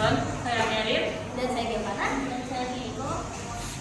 Wilson, saya Merin, Dan saya Gimana, dan saya Diego.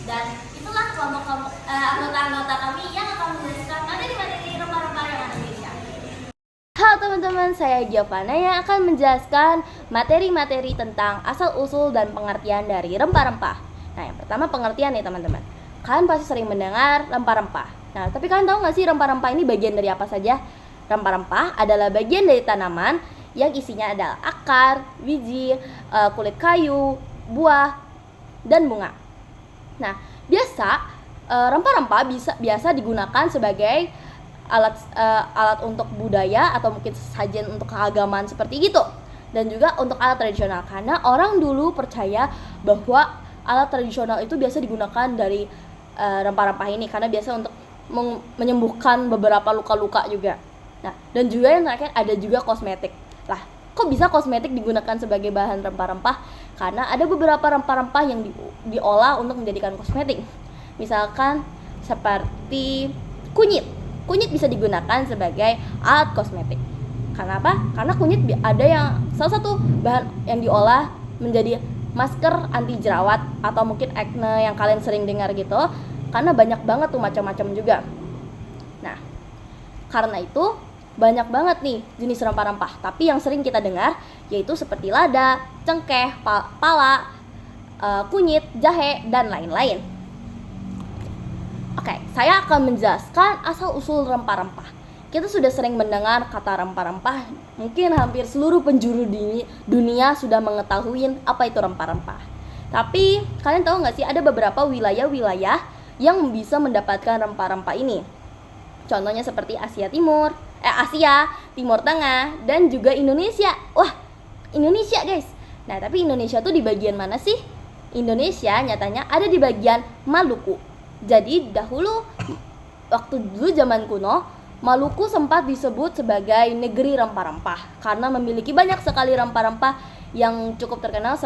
Dan itulah kelompok-kelompok anggota-anggota kami yang akan menjelaskan materi-materi rempah-rempah yang ada di Indonesia. Halo teman-teman, saya Giovanna yang akan menjelaskan materi-materi tentang asal-usul dan pengertian dari rempah-rempah. Nah, yang pertama pengertian nih teman-teman. Kalian pasti sering mendengar rempah-rempah. Nah, tapi kalian tahu nggak sih rempah-rempah ini bagian dari apa saja? Rempah-rempah adalah bagian dari tanaman yang isinya adalah akar, biji, kulit kayu, buah, dan bunga. Nah, rempah-rempah biasa digunakan sebagai alat untuk budaya atau mungkin sajian untuk keagamaan seperti gitu, dan juga untuk alat tradisional karena orang dulu percaya bahwa alat tradisional itu biasa digunakan dari rempah-rempah ini karena biasa untuk menyembuhkan beberapa luka-luka juga. Nah, dan juga yang terakhir ada juga kosmetik. Lah, kok bisa kosmetik digunakan sebagai bahan rempah-rempah? Karena ada beberapa rempah-rempah yang diolah untuk menjadikan kosmetik. Misalkan seperti kunyit. Kunyit bisa digunakan sebagai alat kosmetik. Karena apa? Karena kunyit ada yang salah satu bahan yang diolah menjadi masker anti jerawat atau mungkin acne yang kalian sering dengar gitu. Karena banyak banget tuh macam-macam juga. Nah, karena itu banyak banget nih jenis rempah-rempah. Tapi yang sering kita dengar yaitu seperti lada, cengkeh, pala, kunyit, jahe, dan lain-lain. Oke, saya akan menjelaskan asal-usul rempah-rempah. Kita sudah sering mendengar kata rempah-rempah. Mungkin hampir seluruh penjuru dunia sudah mengetahui apa itu rempah-rempah. Tapi kalian tahu nggak sih ada beberapa wilayah-wilayah yang bisa mendapatkan rempah-rempah ini. Contohnya seperti Asia, Timur Tengah, dan juga Indonesia. Wah, Indonesia guys. Nah, tapi Indonesia tuh di bagian mana sih? Indonesia nyatanya ada di bagian Maluku. Jadi waktu dulu zaman kuno, Maluku sempat disebut sebagai negeri rempah-rempah karena memiliki banyak sekali rempah-rempah yang cukup terkenal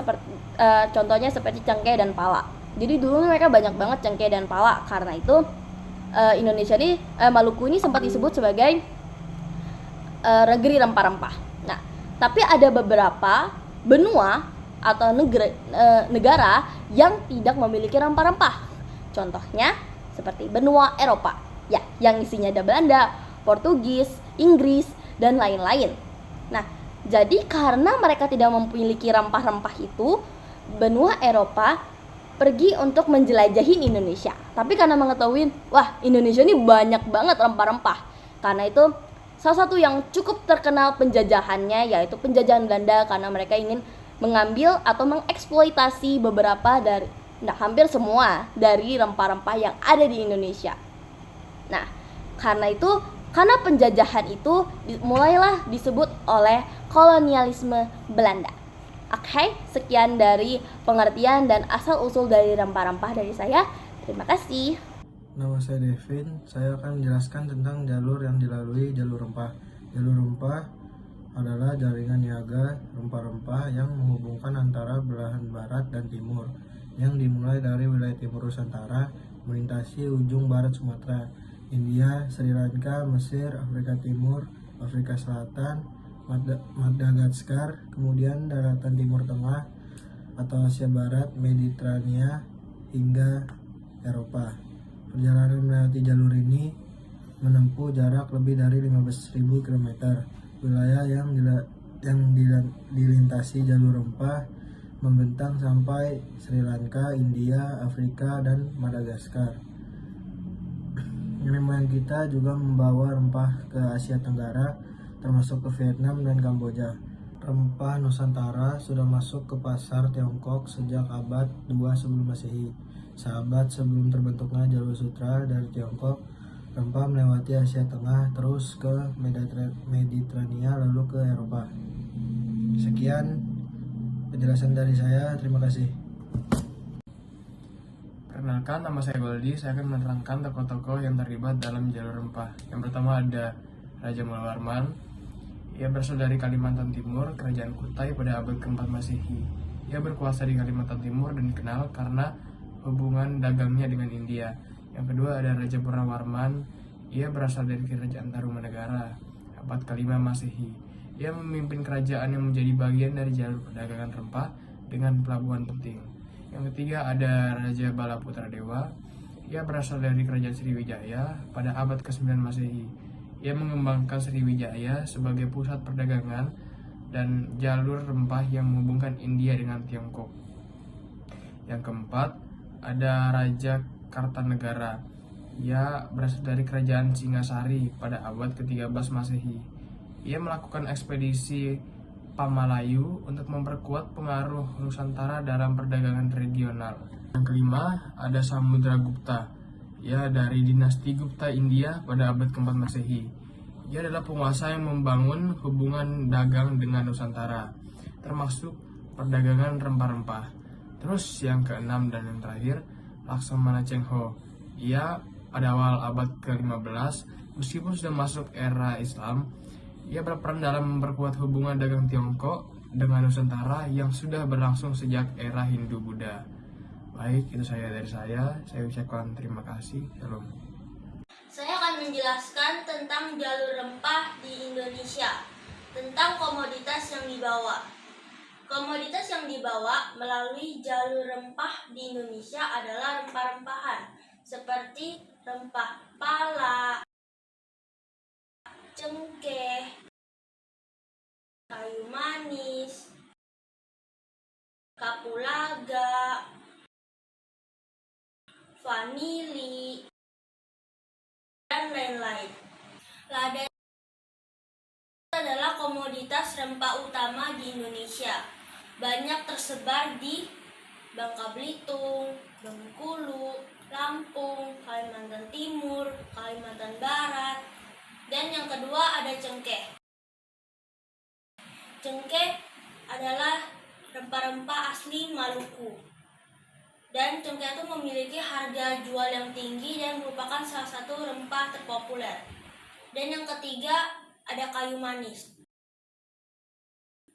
contohnya seperti cengkeh dan pala. Jadi dulu mereka banyak banget cengkeh dan pala. Karena itu Maluku ini sempat disebut sebagai negeri rempah-rempah. Nah, tapi ada beberapa benua atau negara yang tidak memiliki rempah-rempah. Contohnya seperti benua Eropa, ya, yang isinya ada Belanda, Portugis, Inggris, dan lain-lain. Nah, jadi karena mereka tidak memiliki rempah-rempah itu, benua Eropa pergi untuk menjelajahi Indonesia. Tapi karena mengetahui, wah, Indonesia ini banyak banget rempah-rempah. Karena itu salah satu yang cukup terkenal penjajahannya yaitu penjajahan Belanda karena mereka ingin mengambil atau mengeksploitasi hampir semua dari rempah-rempah yang ada di Indonesia. Nah, karena penjajahan itu mulailah disebut oleh kolonialisme Belanda. Oke, sekian dari pengertian dan asal-usul dari rempah-rempah dari saya. Terima kasih. Nama saya Devin, saya akan menjelaskan tentang jalur yang dilalui jalur rempah. Jalur rempah adalah jaringan niaga rempah-rempah yang menghubungkan antara belahan barat dan timur, yang dimulai dari wilayah timur Nusantara, melintasi ujung barat Sumatera, India, Sri Lanka, Mesir, Afrika Timur, Afrika Selatan, Madagaskar, kemudian daratan Timur Tengah atau Asia Barat, Mediterania, hingga Eropa. Perjalanan melewati jalur ini menempuh jarak lebih dari 15.000 km. Wilayah yang dilintasi jalur rempah membentang sampai Sri Lanka, India, Afrika, dan Madagaskar. Nenek moyang kita juga membawa rempah ke Asia Tenggara, termasuk ke Vietnam dan Kamboja. Rempah Nusantara sudah masuk ke pasar Tiongkok sejak abad 2 sebelum Masehi. Sahabat, sebelum terbentuknya jalur sutra dari Tiongkok, rempah melewati Asia Tengah terus ke Mediterania lalu ke Eropa. Sekian penjelasan dari saya, terima kasih. Perkenalkan, nama saya Goldi. Saya akan menerangkan tokoh-tokoh yang terlibat dalam jalur rempah. Yang pertama ada Raja Mula Warman. Ia berasal dari Kalimantan Timur, Kerajaan Kutai pada abad ke-4 Masehi. Ia berkuasa di Kalimantan Timur dan dikenal karena hubungan dagangnya dengan India. Yang kedua ada Raja Purnawarman. Ia berasal dari Kerajaan Tarumanegara, abad ke-5 Masehi. Ia memimpin kerajaan yang menjadi bagian dari jalur perdagangan rempah dengan pelabuhan penting. Yang ketiga ada Raja Bala Putra Dewa. Ia berasal dari Kerajaan Sriwijaya pada abad ke-9 Masehi. Ia mengembangkan Sriwijaya sebagai pusat perdagangan dan jalur rempah yang menghubungkan India dengan Tiongkok. Yang keempat ada Raja Kartanegara. Ia berasal dari Kerajaan Singasari pada abad ke-13 Masehi. Ia melakukan ekspedisi Pamalayu untuk memperkuat pengaruh Nusantara dalam perdagangan regional. Yang kelima ada Samudragupta. Ia dari dinasti Gupta India pada abad ke-4 Masehi. Ia adalah penguasa yang membangun hubungan dagang dengan Nusantara, termasuk perdagangan rempah-rempah. Terus yang keenam dan yang terakhir, Laksamana Cheng-ho. Ia pada awal abad ke-15, meskipun sudah masuk era Islam, ia berperan dalam memperkuat hubungan dagang Tiongkok dengan Nusantara yang sudah berlangsung sejak era Hindu-Buddha. Baik, itu dari saya. Saya ucapkan terima kasih. Shalom. Saya akan menjelaskan tentang jalur rempah di Indonesia, tentang komoditas yang dibawa. Komoditas yang dibawa melalui jalur rempah di Indonesia adalah rempah-rempahan, seperti rempah pala, cengkeh, kayu manis, kapulaga, vanili, dan lain-lain. Lada adalah komoditas rempah utama di Indonesia. Banyak tersebar di Bangka Belitung, Bengkulu, Lampung, Kalimantan Timur, Kalimantan Barat, dan yang kedua ada cengkeh. Cengkeh adalah rempah-rempah asli Maluku. Dan cengkeh itu memiliki harga jual yang tinggi dan merupakan salah satu rempah terpopuler. Dan yang ketiga ada kayu manis.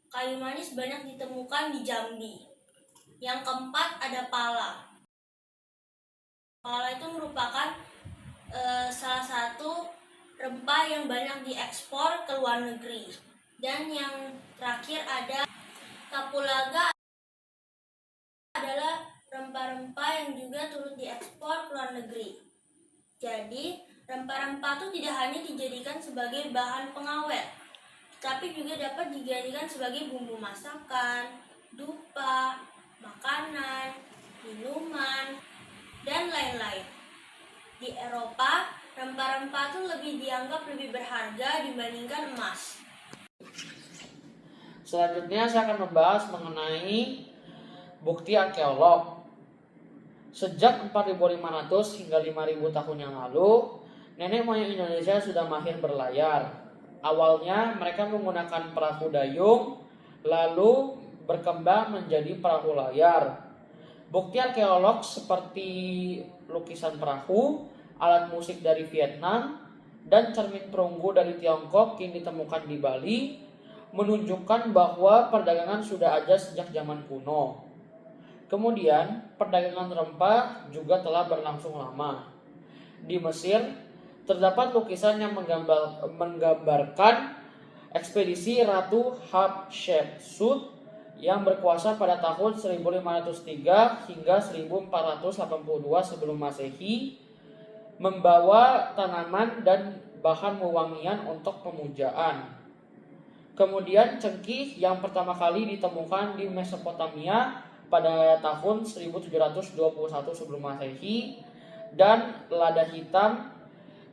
Kayu manis banyak ditemukan di Jambi. Yang keempat ada pala. Pala itu merupakan salah satu rempah yang banyak diekspor ke luar negeri. Dan yang terakhir ada kapulaga, adalah rempah-rempah yang juga turut diekspor ke luar negeri. Jadi, rempah-rempah itu tidak hanya dijadikan sebagai bahan pengawet, tapi juga dapat dijadikan sebagai bumbu masakan, dupa, makanan, minuman, dan lain-lain. Di Eropa, rempah-rempah itu lebih dianggap lebih berharga dibandingkan emas. Selanjutnya saya akan membahas mengenai bukti arkeolog. Sejak 4.500 hingga 5.000 tahun yang lalu, nenek moyang Indonesia sudah mahir berlayar. Awalnya mereka menggunakan perahu dayung, lalu berkembang menjadi perahu layar. Bukti arkeolog seperti lukisan perahu, alat musik dari Vietnam, dan cermin perunggu dari Tiongkok yang ditemukan di Bali menunjukkan bahwa perdagangan sudah ada sejak zaman kuno. Kemudian, perdagangan rempah juga telah berlangsung lama. Di Mesir, terdapat lukisan yang menggambarkan ekspedisi Ratu Hatshepsut yang berkuasa pada tahun 1503 hingga 1482 sebelum Masehi, membawa tanaman dan bahan wewangian untuk pemujaan. Kemudian cengkih yang pertama kali ditemukan di Mesopotamia pada tahun 1721 sebelum Masehi, dan lada hitam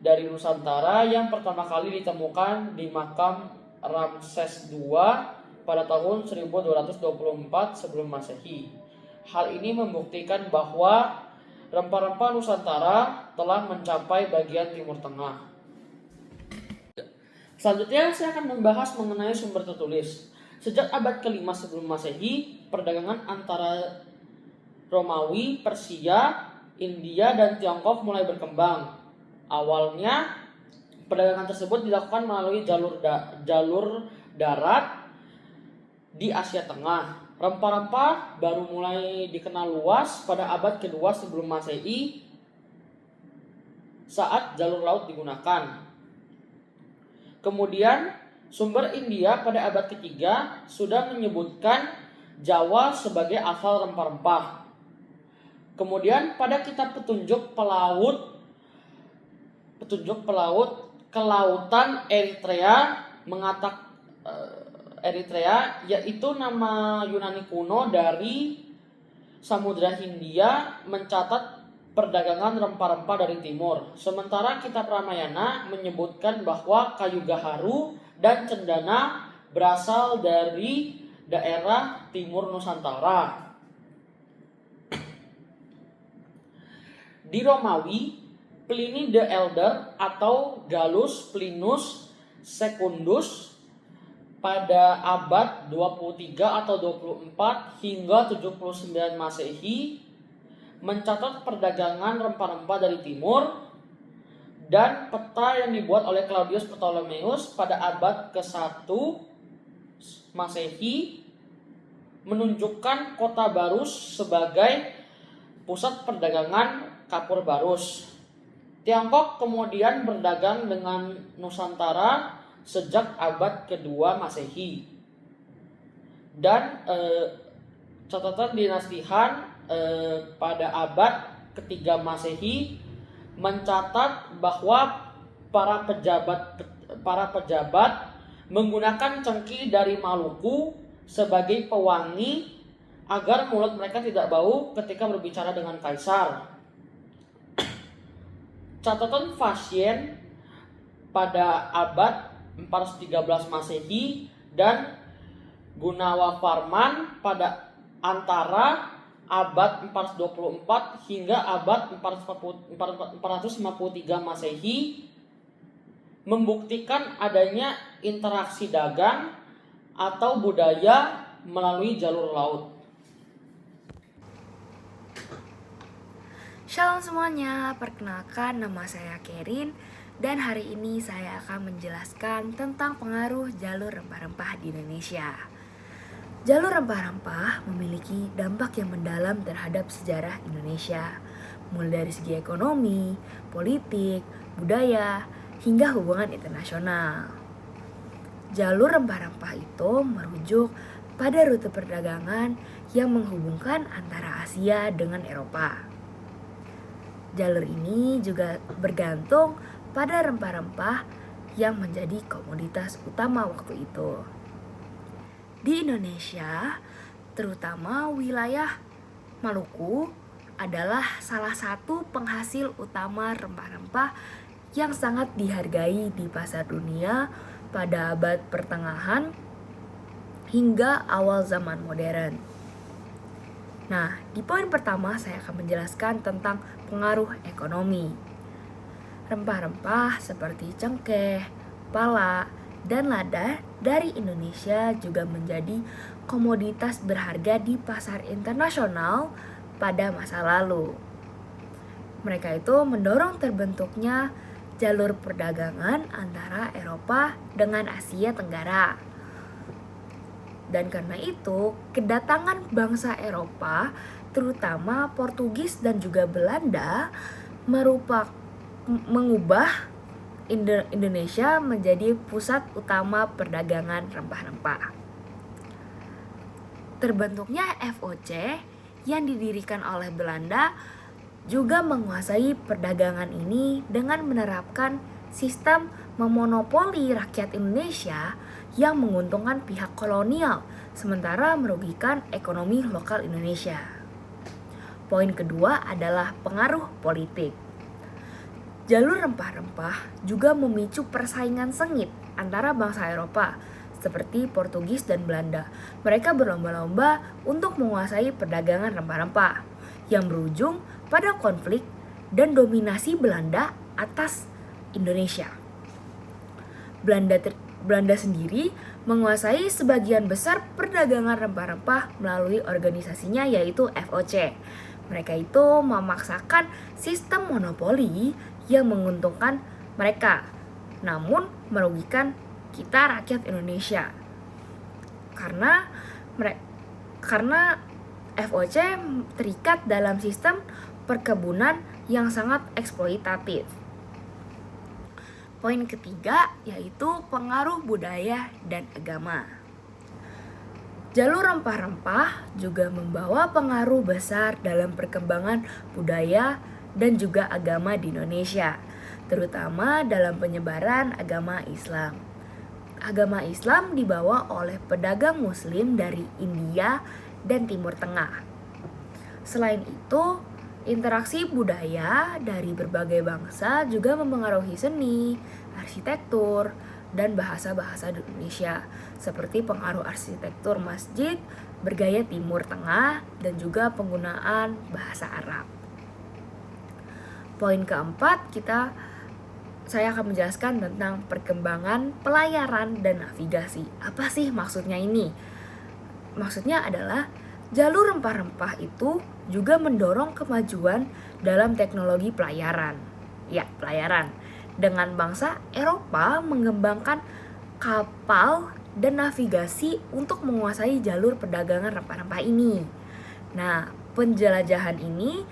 dari Nusantara yang pertama kali ditemukan di makam Ramses II pada tahun 1224 sebelum Masehi. Hal ini membuktikan bahwa rempah-rempah Nusantara telah mencapai bagian Timur Tengah. Selanjutnya saya akan membahas mengenai sumber tertulis. Sejak abad ke-5 sebelum Masehi, perdagangan antara Romawi, Persia, India, dan Tiongkok mulai berkembang. Awalnya, perdagangan tersebut dilakukan melalui jalur darat di Asia Tengah. Rempah-rempah baru mulai dikenal luas pada abad kedua sebelum Masehi saat jalur laut digunakan. Kemudian, sumber India pada abad ketiga sudah menyebutkan Jawa sebagai asal rempah-rempah. Kemudian pada kitab petunjuk pelaut kelautan Eritrea Eritrea yaitu nama Yunani kuno dari Samudra Hindia mencatat perdagangan rempah-rempah dari timur. Sementara kitab Ramayana menyebutkan bahwa kayu gaharu dan cendana berasal dari daerah timur Nusantara. Di Romawi, Pliny the Elder atau Gallus Plinus Secundus pada abad 23 atau 24 hingga 79 Masehi mencatat perdagangan rempah-rempah dari timur, dan peta yang dibuat oleh Claudius Ptolemeus pada abad ke-1 Masehi menunjukkan kota Barus sebagai pusat perdagangan kapur barus. Tiongkok kemudian berdagang dengan Nusantara sejak abad kedua Masehi. Dan catatan dinasti Han pada abad ketiga Masehi mencatat bahwa para pejabat menggunakan cengkih dari Maluku sebagai pewangi agar mulut mereka tidak bau ketika berbicara dengan kaisar. Catatan Fasien pada abad 413 Masehi dan Gunawarman pada antara abad 424 hingga abad 453 Masehi membuktikan adanya interaksi dagang atau budaya melalui jalur laut. Shalom semuanya, perkenalkan nama saya Kerin dan hari ini saya akan menjelaskan tentang pengaruh jalur rempah-rempah di Indonesia. Jalur rempah-rempah memiliki dampak yang mendalam terhadap sejarah Indonesia, mulai dari segi ekonomi, politik, budaya, hingga hubungan internasional. Jalur rempah-rempah itu merujuk pada rute perdagangan yang menghubungkan antara Asia dengan Eropa. Jalur ini juga bergantung pada rempah-rempah yang menjadi komoditas utama waktu itu. Di Indonesia, terutama wilayah Maluku, adalah salah satu penghasil utama rempah-rempah yang sangat dihargai di pasar dunia pada abad pertengahan hingga awal zaman modern. Nah, di poin pertama saya akan menjelaskan tentang pengaruh ekonomi. Rempah-rempah seperti cengkeh, pala, dan lada dari Indonesia juga menjadi komoditas berharga di pasar internasional pada masa lalu. Mereka itu mendorong terbentuknya jalur perdagangan antara Eropa dengan Asia Tenggara. Dan karena itu, kedatangan bangsa Eropa, terutama Portugis dan juga Belanda, mengubah Indonesia menjadi pusat utama perdagangan rempah-rempah. Terbentuknya FOC yang didirikan oleh Belanda juga menguasai perdagangan ini dengan menerapkan sistem memonopoli rakyat Indonesia yang menguntungkan pihak kolonial, sementara merugikan ekonomi lokal Indonesia. Poin kedua adalah pengaruh politik. Jalur rempah-rempah juga memicu persaingan sengit antara bangsa Eropa, seperti Portugis dan Belanda. Mereka berlomba-lomba untuk menguasai perdagangan rempah-rempah, yang berujung pada konflik dan dominasi Belanda atas Indonesia. Belanda sendiri menguasai sebagian besar perdagangan rempah-rempah melalui organisasinya yaitu FOC. Mereka itu memaksakan sistem monopoli yang menguntungkan mereka, namun merugikan kita rakyat Indonesia. Karena FOC terikat dalam sistem perkebunan yang sangat eksploitatif. Poin ketiga yaitu pengaruh budaya dan agama. Jalur rempah-rempah juga membawa pengaruh besar dalam perkembangan budaya dan juga agama di Indonesia, terutama dalam penyebaran agama Islam. Agama Islam dibawa oleh pedagang Muslim dari India dan Timur Tengah. Selain itu, interaksi budaya dari berbagai bangsa juga mempengaruhi seni, arsitektur, dan bahasa-bahasa di Indonesia, seperti pengaruh arsitektur masjid bergaya Timur Tengah dan juga penggunaan bahasa Arab. Poin keempat, saya akan menjelaskan tentang perkembangan pelayaran dan navigasi. Apa sih maksudnya ini? Maksudnya adalah jalur rempah-rempah itu juga mendorong kemajuan dalam teknologi pelayaran. Ya, pelayaran. Dengan bangsa Eropa mengembangkan kapal dan navigasi untuk menguasai jalur perdagangan rempah-rempah ini. Nah, penjelajahan ini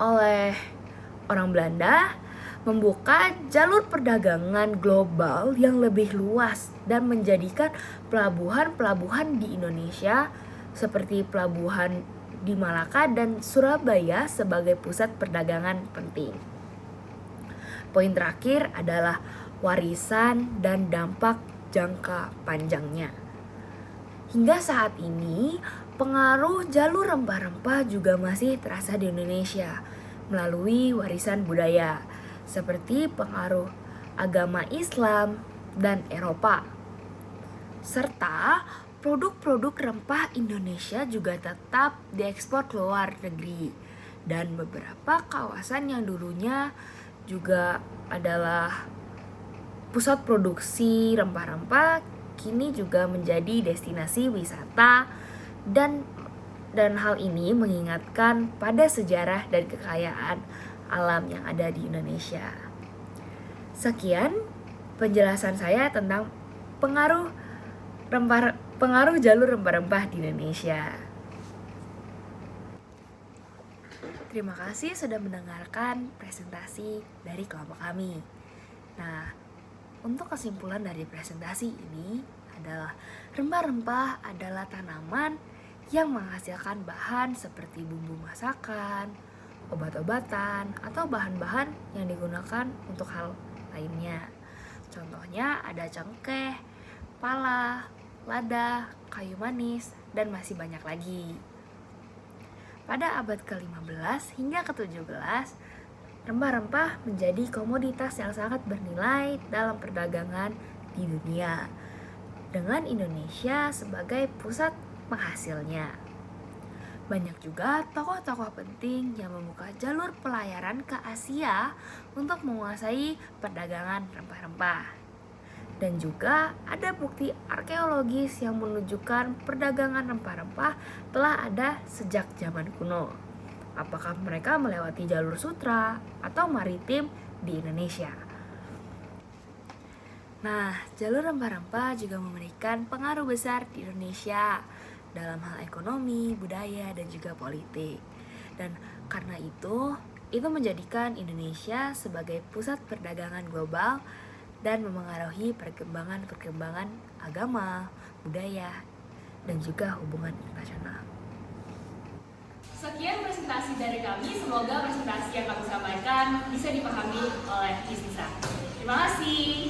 oleh orang Belanda membuka jalur perdagangan global yang lebih luas dan menjadikan pelabuhan-pelabuhan di Indonesia seperti pelabuhan di Malaka dan Surabaya sebagai pusat perdagangan penting. Poin terakhir adalah warisan dan dampak jangka panjangnya. Hingga saat ini, pengaruh jalur rempah-rempah juga masih terasa di Indonesia melalui warisan budaya, seperti pengaruh agama Islam dan Eropa. Serta produk-produk rempah Indonesia juga tetap diekspor ke luar negeri. Dan beberapa kawasan yang dulunya juga adalah pusat produksi rempah-rempah kini juga menjadi destinasi wisata dan hal ini mengingatkan pada sejarah dan kekayaan alam yang ada di Indonesia. Sekian penjelasan saya tentang pengaruh jalur rempah-rempah di Indonesia. Terima kasih sudah mendengarkan presentasi dari kelompok kami. Nah, untuk kesimpulan dari presentasi ini adalah rempah-rempah adalah tanaman yang menghasilkan bahan seperti bumbu masakan, obat-obatan, atau bahan-bahan yang digunakan untuk hal lainnya. Contohnya ada cengkeh, pala, lada, kayu manis, dan masih banyak lagi. Pada abad ke-15 hingga ke-17, rempah-rempah menjadi komoditas yang sangat bernilai dalam perdagangan di dunia, dengan Indonesia sebagai pusat penghasilnya. Banyak juga tokoh-tokoh penting yang membuka jalur pelayaran ke Asia untuk menguasai perdagangan rempah-rempah. Dan juga ada bukti arkeologis yang menunjukkan perdagangan rempah-rempah telah ada sejak zaman kuno. Apakah mereka melewati jalur sutra atau maritim di Indonesia? Nah, jalur rempah-rempah juga memberikan pengaruh besar di Indonesia dalam hal ekonomi, budaya, dan juga politik. Dan karena itu menjadikan Indonesia sebagai pusat perdagangan global dan memengaruhi perkembangan agama, budaya, dan juga hubungan internasional. Sekian presentasi dari kami, semoga presentasi yang kami sampaikan bisa dipahami oleh Miss Nisa. Terima kasih.